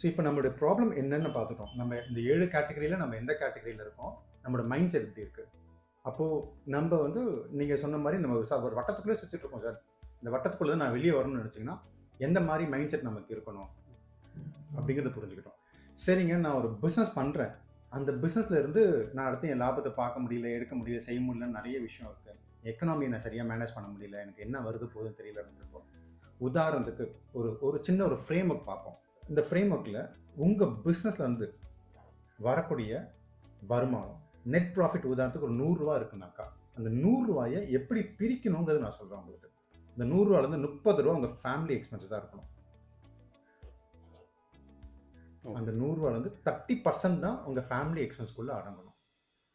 So இப்போ நம்மளுடைய problem என்னென்னு பார்த்துட்டோம். நம்ம இந்த 7 கேட்டகரியில் நம்ம எந்த கேட்டகரியில் இருக்கோம், நம்மளோட மைண்ட் செட் எப்படி இருக்குது. அப்போது நம்ம வந்து நீங்கள் சொன்ன மாதிரி நம்ம ஒரு வட்டத்துக்குள்ளே சுற்றிட்டு இருக்கோம் சார். இந்த வட்டத்துக்குள்ளே நான் வெளியே வரணும்னு நினச்சிங்கன்னா எந்த மாதிரி மைண்ட் செட் நமக்கு இருக்கணும் அப்படிங்கிறத புரிஞ்சுக்கிட்டோம். சரிங்க, நான் ஒரு பிஸ்னஸ் பண்ணுறேன். அந்த பிஸ்னஸில் இருந்து நான் அடுத்து என் லாபத்தை பார்க்க முடியல, எடுக்க முடியல, செய்ய முடியலன்னு நிறைய விஷயம் இருக்குது. எக்கனாமியை நான் சரியாக மேனேஜ் பண்ண முடியல, எனக்கு என்ன வருது போதும் தெரியல இருந்திருக்கோம். உதாரணத்துக்கு ஒரு சின்ன ஒரு ஃப்ரேம் ஒர்க் பார்ப்போம். இந்த ஃப்ரேம் ஒர்க்கில் உங்கள் பிஸ்னஸில் இருந்து வரக்கூடிய வருமானம் நெட் ப்ராஃபிட் உதாரணத்துக்கு ஒரு 100 ரூபா இருக்குனாக்கா, அந்த 100 ரூபாயை எப்படி பிரிக்கணுங்கிறது நான் சொல்கிறேன் உங்களுக்கு. இந்த 100 ரூபாலேருந்து 30 ரூபா உங்கள் ஃபேமிலி எக்ஸ்பென்சஸாக இருக்கணும். அந்த 100 ரூபாலேருந்து 30% தான் உங்கள் ஃபேமிலி எக்ஸ்பென்ஸ்குள்ளே அடங்கணும்.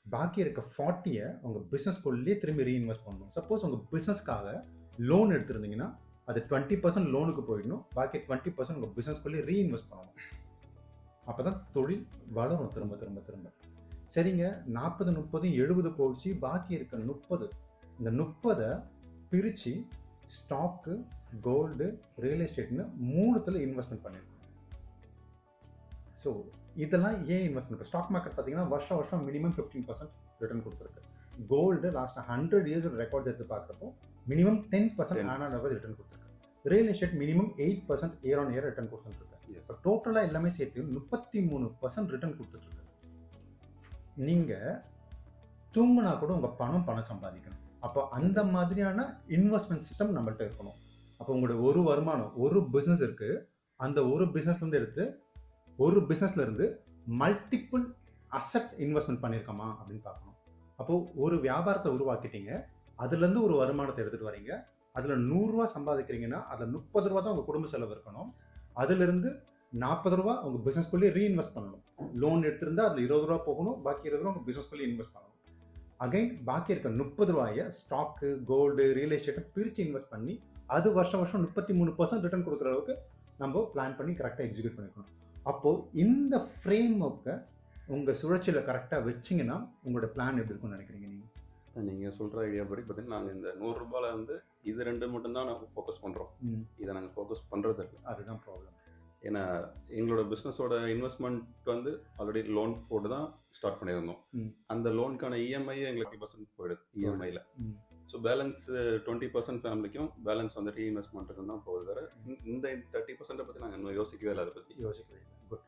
பாக்கி இருக்க 40 உங்கள் பிஸ்னஸ்குள்ளேயே திரும்பி ரீஇன்வெஸ்ட் பண்ணணும். சப்போஸ் உங்கள் பிஸ்னஸ்க்காக லோன் எடுத்திருந்தீங்கன்னா அது 20% லோனுக்கு போயிடணும், பாக்கி 20% உங்கள் பிஸ்னஸ்குள்ளேயே ரீஇன்வெஸ்ட் பண்ணணும். அப்போ தான் தொழில் வளரும் திரும்ப திரும்ப திரும்ப. சரிங்க, 40 30 70 போயிடுச்சு, பாக்கி இருக்க 30, இந்த 30 பிரித்து ஸ்டாக்கு, கோல்டு, ரியல் எஸ்டேட்னு 3த்துல இன்வெஸ்ட்மெண்ட் பண்ணியிருக்கோம். ஸோ இதெல்லாம் ஏன் இன்வெஸ்ட்மெண்ட்? ஸ்டாக் மார்க்கெட் பார்த்தீங்கன்னா வருஷம் மினிமம் 15% ரிட்டர்ன் கொடுத்துருக்கு. கோல்டு லாஸ்ட் 100 இயர்ஸ் ரெக்கார்ட்ஸ் எடுத்து பார்க்குறப்போ மினிமம் 10% ஆனாவது ரிட்டர்ன் கொடுத்துருக்கு. Real estate minimum 8% year on year return கொடுத்துருக்கு. இப்போ டோட்டலாக எல்லாமே சேர்த்து 33% ரிட்டர்ன் கொடுத்துட்ருக்கு. நீங்கள் தூங்கினா கூட உங்கள் பணம் சம்பாதிக்கணும். அப்போ அந்த மாதிரியான இன்வெஸ்ட்மெண்ட் சிஸ்டம் நம்மள்ட்ட இருக்கணும். அப்போ உங்களுடைய ஒரு வருமானம், ஒரு பிஸ்னஸ் இருக்குது, அந்த ஒரு பிஸ்னஸ்லேருந்து எடுத்து ஒரு பிஸ்னஸ்லேருந்து மல்டிபிள் அசெட் இன்வெஸ்ட்மெண்ட் பண்ணியிருக்கோமா அப்படின்னு பார்க்கணும். அப்போது ஒரு வியாபாரத்தை உருவாக்கிட்டீங்க, அதுலேருந்து ஒரு வருமானத்தை எடுத்துகிட்டு வரீங்க, அதில் 100 ரூபா சம்பாதிக்கிறீங்கன்னா அதில் 30 ரூபா தான் உங்கள் குடும்ப செலவு இருக்கணும். அதிலிருந்து 40 ரூபா உங்கள் பிஸ்னஸ்குள்ளேயே ரீஇன்வெஸ்ட் பண்ணணும். லோன் எடுத்திருந்தால் அதில் 20 ரூபா போகணும், பாக்கி 20 ரூபா உங்கள் பிஸ்னஸ்குள்ளேயே இன்வெஸ்ட் பண்ணணும். அகைன் பாக்கி இருக்க 30 ரூபாயை ஸ்டாக்கு, கோல்டு, ரியல் எஸ்டேட்டை பிரித்து இன்வெஸ்ட் பண்ணி அது வருஷம் 33% ரிட்டர்ன் கொடுக்குற அளவுக்கு நம்ம பிளான் பண்ணி கரெக்டாக எக்ஸிக்யூட் பண்ணிக்கணும். அப்போது இந்த ஃப்ரேம் ஒர்க்கை உங்கள் சுழற்சியில் கரெக்டாக வச்சிங்கன்னா உங்களோட பிளான் எப்படி இருக்குன்னு நினைக்கிறீங்க நீங்கள்? நீங்கள் சொல்கிற ஐடியா படி பார்த்தீங்கன்னா நாங்கள் இந்த 100 ரூபாயில் வந்து இது 2 மட்டும்தான் நாங்கள் ஃபோக்கஸ் பண்ணுறோம். இதை நாங்கள் ஃபோக்கஸ் பண்ணுறது இல்லை. அதுதான் ப்ராப்ளம். ஏன்னா எங்களோட பிஸ்னஸோட இன்வெஸ்ட்மெண்ட் வந்து ஆல்ரெடி லோன் போட்டு தான் ஸ்டார்ட் பண்ணியிருந்தோம். அந்த லோனுக்கான இஎம்ஐ எங்களுக்கு 30% போயிடுது இஎம்ஐயில். ஸோ பேலன்ஸ் 20% ஃபேமிலிக்கும், பேலன்ஸ் வந்து ரீஇன்வெஸ்ட்மெண்ட்டுக்கு தான் போகுது. வேறு இந்த 30% பற்றி நாங்கள் இன்னும் யோசிக்கவே இல்லை. அதை பற்றி யோசிக்கவே இல்லை. குட்.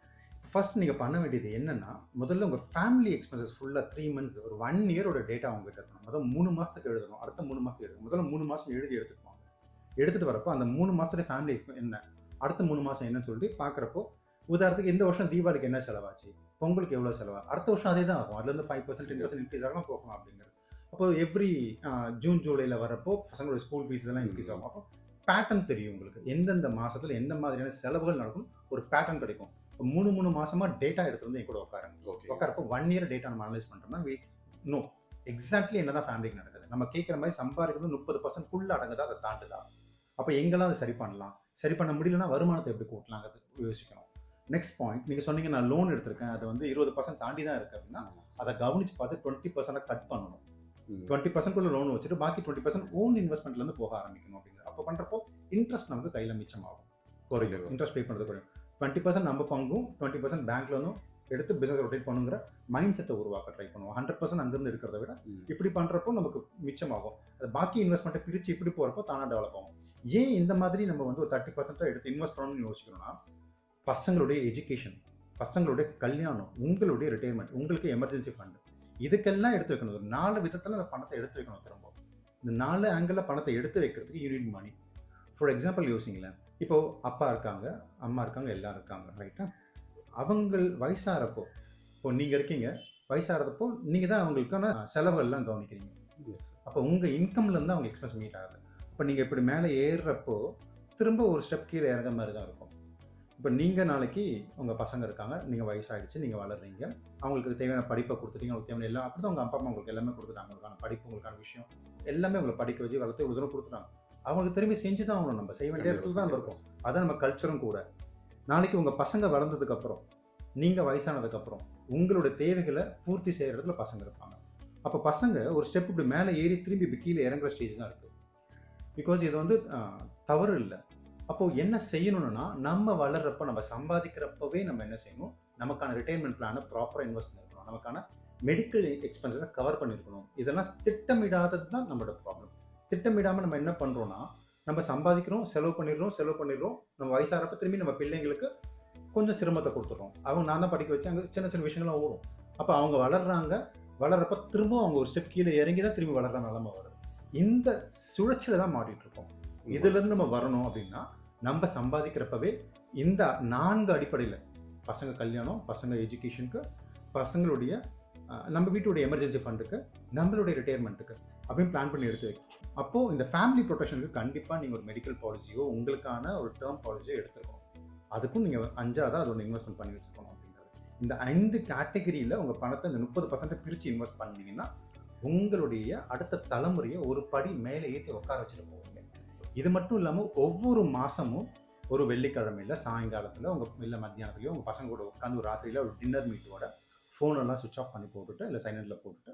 ஃபர்ஸ்ட் நீங்கள் பண்ண வேண்டியது என்னென்னா, முதல்ல உங்கள் ஃபேமிலி எக்ஸ்பென்சஸ் ஃபுல்லாக 3 months ஒரு 1 yearோட டேட்டா உங்ககிட்ட இருக்கணும். முதல் 3 மாதத்துக்கு எழுதணும், அடுத்த 3 மாதத்துக்கு எழுதணும். முதல்ல 3 மாதம் எழுதி எடுத்துக்குவாங்க. எடுத்துகிட்டு வரப்போ அந்த 3 மாதத்துடைய ஃபேமிலி எக்ஸ்பென்ஸ் என்ன, அடுத்த 3 மாதம் என்னன்னு சொல்லிட்டு பார்க்குறப்போ, உதாரணத்துக்கு இந்த வருஷம் தீபாவளிக்கு என்ன செலவாச்சு, பொங்கலுக்கு எவ்வளோ செலவா, அடுத்த வருஷம் அதே தான் ஆகும். அதுலேருந்து 5% 10% இன்க்ரீஸ் ஆகலாம் போகலாம் அப்படிங்கிறது. அப்போ எவ்ரி ஜூன் ஜூலையில் வரப்போ பசங்களோட ஸ்கூல் ஃபீஸ் இதெல்லாம் இன்க்ரீஸ் ஆகும். அப்போ பேட்டர்ன் தெரியும் உங்களுக்கு, எந்தெந்த மாதத்தில் எந்த மாதிரியான செலவுகள் நடக்கும், ஒரு பேட்டர்ன் கிடைக்கும். இப்போ 3 மாதமாக டேட்டா எடுத்து வந்து என் கூட உட்காருங்க. உட்காரப்போ 1 year டேட்டா நம்ம அனலைஸ் பண்ணுறோம்னா நோ எக்ஸாக்ட்லி என்ன தான் ஃபேமிலிக்கு நடக்குது, நம்ம கேட்குற மாதிரி சம்பாதிக்கிறது 30% அடங்குதா, அதை தாண்டுதா, அப்போ எங்கெல்லாம் அதை சரி பண்ணலாம், சரி பண்ண முடியலன்னா வருமானத்தை எப்படி கூட்டலாங்கிறது யோசிக்கணும். நெக்ஸ்ட் பாயிண்ட், நீங்கள் சொன்னீங்க நான் லோன் எடுத்திருக்கேன், அது வந்து 20% தாண்டி தான் இருக்குது அப்படின்னா அதை கவனித்து பார்த்து 20% கட் பண்ணணும். 20% லோன் வச்சுட்டு பாக்கி 20% ஓன் இன்வெஸ்ட்மெண்ட்லேருந்து போக ஆரம்பிக்கணும் அப்படிங்கிறது. அப்போ பண்ணுறப்போ இன்ட்ரெஸ்ட் நமக்கு கையில் மிச்சமாகும், குறையும். இன்ட்ரெஸ்ட் பே பண்ணுறது குறையும். 20% நம்ம பங்கும் 20% பேங்க்ல இருந்தும் எடுத்து பிஸ்னஸ் ரொட்டேட் பண்ணுங்கிற மைண்ட் செட்டை உருவாக்க ட்ரை பண்ணுவோம். 100% அங்கேருந்து இருக்கிறத விட இப்படி பண்ணுறப்போ நமக்கு மிச்சமாகும். அது பாக்கி இன்வெஸ்ட்மெண்ட்டை பிரித்து இப்படி போகிறப்போ தானாக டெவலப் ஆகும். ஏன் இந்த மாதிரி நம்ம வந்து ஒரு 30% எடுத்து இன்வெஸ்ட் பண்ணணும்னு யோசிக்கணும்னா, பசங்களுடைய எஜுகேஷன், பசங்களுடைய கல்யாணம், உங்களுடைய ரிட்டையர்மெண்ட், உங்களுக்கு எமர்ஜென்சி ஃபண்டு, இதுக்கெல்லாம் எடுத்து வைக்கணும். ஒரு 4 விதத்தில் அந்த பணத்தை எடுத்து வைக்கணும். திரும்ப இந்த 4 ஆங்கிளில் பணத்தை எடுத்து வைக்கிறதுக்கு you need money. For example யோசிங்களேன், இப்போது அப்பா இருக்காங்க, அம்மா இருக்காங்க, எல்லோரும் இருக்காங்க, ரைட்டா? அவங்க வயசாகிறப்போ, இப்போ நீங்கள் இருக்கீங்க, வயசாகிறப்போ நீங்கள் தான் அவங்களுக்கான செலவுகள்லாம் கவனிக்கிறீங்க. அப்போ உங்கள் இன்கம்லேருந்து அவங்க எக்ஸ்பென்ஸ் மீட் ஆகுது. இப்போ நீங்கள் இப்படி மேலே ஏறுறப்போ திரும்ப ஒரு ஸ்டெப் கீழே இறங்க மாதிரி தான் இருக்கும். இப்போ நீங்கள் நாளைக்கு உங்கள் பசங்க இருக்காங்க, நீங்கள் வயசாகிடுச்சு, நீங்கள் வளர்றீங்க, அவங்களுக்கு தேவையான படிப்பை கொடுத்துட்டீங்க, அவங்களுக்கு தேவையான எல்லாம், அப்படி தான் உங்கள் அப்பா அம்மா உங்களுக்கு எல்லாமே கொடுத்துட்டாங்க. உங்களுக்கான படிப்பு, உங்களுக்கான விஷயம் எல்லாமே உங்களை படிக்க வச்சு வளர்த்து ஒரு தூரம் கொடுத்துட்டாங்க. அவங்களுக்கு திரும்பி செஞ்சு தான் அவங்களை நம்ம செய்ய வேண்டிய இடத்துல தான் இருக்கும். அதான் நம்ம கல்ச்சரும் கூட. நாளைக்கு உங்கள் பசங்க வளர்ந்ததுக்கப்புறம், நீங்கள் வயசானதுக்கப்புறம் உங்களோட தேவைகளை பூர்த்தி செய்கிற இடத்துல பசங்க இருப்பாங்க. அப்போ பசங்க ஒரு ஸ்டெப் இப்படி மேலே ஏறி திரும்பி இப்படி கீழே இறங்குற ஸ்டேஜ் தான் இருக்குது. பிகாஸ் இது வந்து தவறு இல்லை. அப்போது என்ன செய்யணும்னா, நம்ம வளர்றப்ப, நம்ம சம்பாதிக்கிறப்பவே நம்ம என்ன செய்யணும், நமக்கான ரிட்டைர்மெண்ட் பிளானை ப்ராப்பராக இன்வெஸ்ட் பண்ணிருக்கணும், நமக்கான மெடிக்கல் எக்ஸ்பென்சஸை கவர் பண்ணியிருக்கணும். இதெல்லாம் திட்டமிடாதது தான் நம்மளோட ப்ராப்ளம். திட்டமிடாமல் நம்ம என்ன பண்ணுறோன்னா, நம்ம சம்பாதிக்கிறோம், செலவு பண்ணிடுறோம். நம்ம வயசாகிறப்ப திரும்பி நம்ம பிள்ளைங்களுக்கு கொஞ்சம் சிரமத்தை கொடுத்துட்றோம். அவங்க நான் தான் படிக்க வச்சு, அங்கே சின்ன சின்ன விஷயங்கள்லாம் ஓடும். அப்போ அவங்க வளர்றப்ப திரும்பவும் அவங்க ஒரு ஸ்டெப் கீழே இறங்கி தான் திரும்பி வளர்ற நிலமை வருது. இந்த சுழற்சியில் தான் மாட்டிகிட்டு இருக்கோம். இதுலேருந்து நம்ம வரணும் அப்படின்னா, நம்ம சம்பாதிக்கிறப்பவே இந்த 4 அடிப்படையில், பசங்க கல்யாணம், பசங்க எஜுகேஷனுக்கு, பசங்களுடைய நம்ம வீட்டுடைய எமர்ஜென்சி ஃபண்டுக்கு, நம்மளுடைய ரிட்டையர்மெண்ட்டுக்கு அப்படின்னு பிளான் பண்ணி எடுத்து வைக்கும். அப்போது இந்த ஃபேமிலி ப்ரொடெக்ஷனுக்கு கண்டிப்பாக நீங்கள் ஒரு மெடிக்கல் பாலிசியோ, உங்களுக்கான ஒரு டேர்ம் பாலிசியோ எடுத்துக்கணும். அதுக்கும் நீங்கள் 5ஆக அதை ஒன்று இன்வெஸ்ட்மெண்ட் பண்ணி வச்சுக்கணும் அப்படிங்கிறது. இந்த 5 கேட்டகரியில் உங்கள் பணத்தை இந்த 30% பிரித்து இன்வெஸ்ட் பண்ணிங்கன்னா, உங்களுடைய அடுத்த தலைமுறையை ஒரு படி மேலே ஏற்றி உட்கார வச்சுட்டு போவீங்க. இது மட்டும் இல்லாமல் ஒவ்வொரு மாதமும் ஒரு வெள்ளிக்கிழமையில் சாயங்காலத்தில் இல்லை மத்தியானத்துலையோ உங்கள் பசங்க கூட உட்காந்து ஒரு ராத்திரியில் ஒரு டின்னர் மீட்டோட ஃபோனெல்லாம் சுவிட்ச் ஆஃப் பண்ணி போட்டுட்டு, இல்லை சைலண்டில் போட்டுட்டு,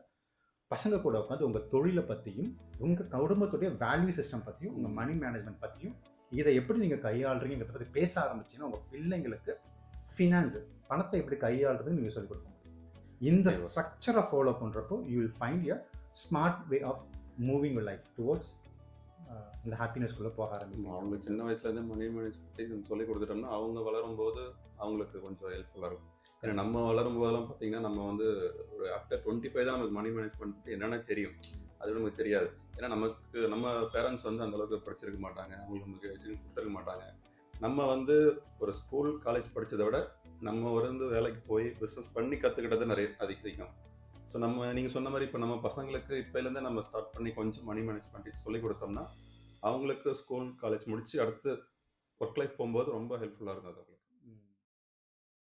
பசங்க கூட உட்காந்து உங்கள் தொழிலை பற்றியும், உங்கள் குடும்பத்துடைய வேல்யூ சிஸ்டம் பற்றியும், உங்கள் மணி மேனேஜ்மெண்ட் பற்றியும், இதை எப்படி நீங்கள் கையாளுறீங்கிறத பற்றி பேச ஆரம்பிச்சிங்கன்னா, உங்கள் பிள்ளைங்களுக்கு ஃபினான்ஸு, பணத்தை எப்படி கையாளுறதுன்னு நீங்கள் சொல்லிக் கொடுக்க முடியும். இந்த ஸ்ட்ரக்சரை ஃபாலோ பண்ணுறப்போ you will find a smart way of moving your life towards இந்த ஹாப்பினஸ்க்குள்ளே போக ஆரம்பிக்கும். அவங்க சின்ன வயசுலேருந்து மணி மேனேஜ்மெண்ட் சொல்லி கொடுத்துட்டோம்னா, அவங்க வளரும்போது அவங்களுக்கு கொஞ்சம் ஹெல்ப்ஃபுல்லாக இருக்கும். ஏன்னா நம்ம வளரும் போதெல்லாம் பார்த்தீங்கன்னா, நம்ம வந்து ஒரு ஆஃப்டர் 25 தான் நமக்கு மணி மேனேஜ்மெண்ட் என்னென்ன தெரியும். அது நமக்கு தெரியாது. ஏன்னா நம்ம பேரண்ட்ஸ் வந்து அந்தளவுக்கு படிச்சிருக்க மாட்டாங்க, அவங்களுக்கு நமக்கு எஜுகேஷன் கொடுத்துருக்க மாட்டாங்க. நம்ம வந்து ஒரு ஸ்கூல் காலேஜ் படித்ததை விட நம்ம வந்து வேலைக்கு போய் பிஸ்னஸ் பண்ணி கற்றுக்கிட்டது நிறைய அதிகம். ஸோ நீங்கள் சொன்ன மாதிரி இப்போ நம்ம பசங்களுக்கு இப்போலேருந்தே நம்ம ஸ்டார்ட் பண்ணி கொஞ்சம் மணி மேனேஜ்மெண்ட் சொல்லி கொடுத்தோம்னா, அவங்களுக்கு ஸ்கூல் காலேஜ் முடித்து அடுத்து ஒர்க் லைஃப் போகும்போது ரொம்ப ஹெல்ப்ஃபுல்லாக இருக்கும் அது.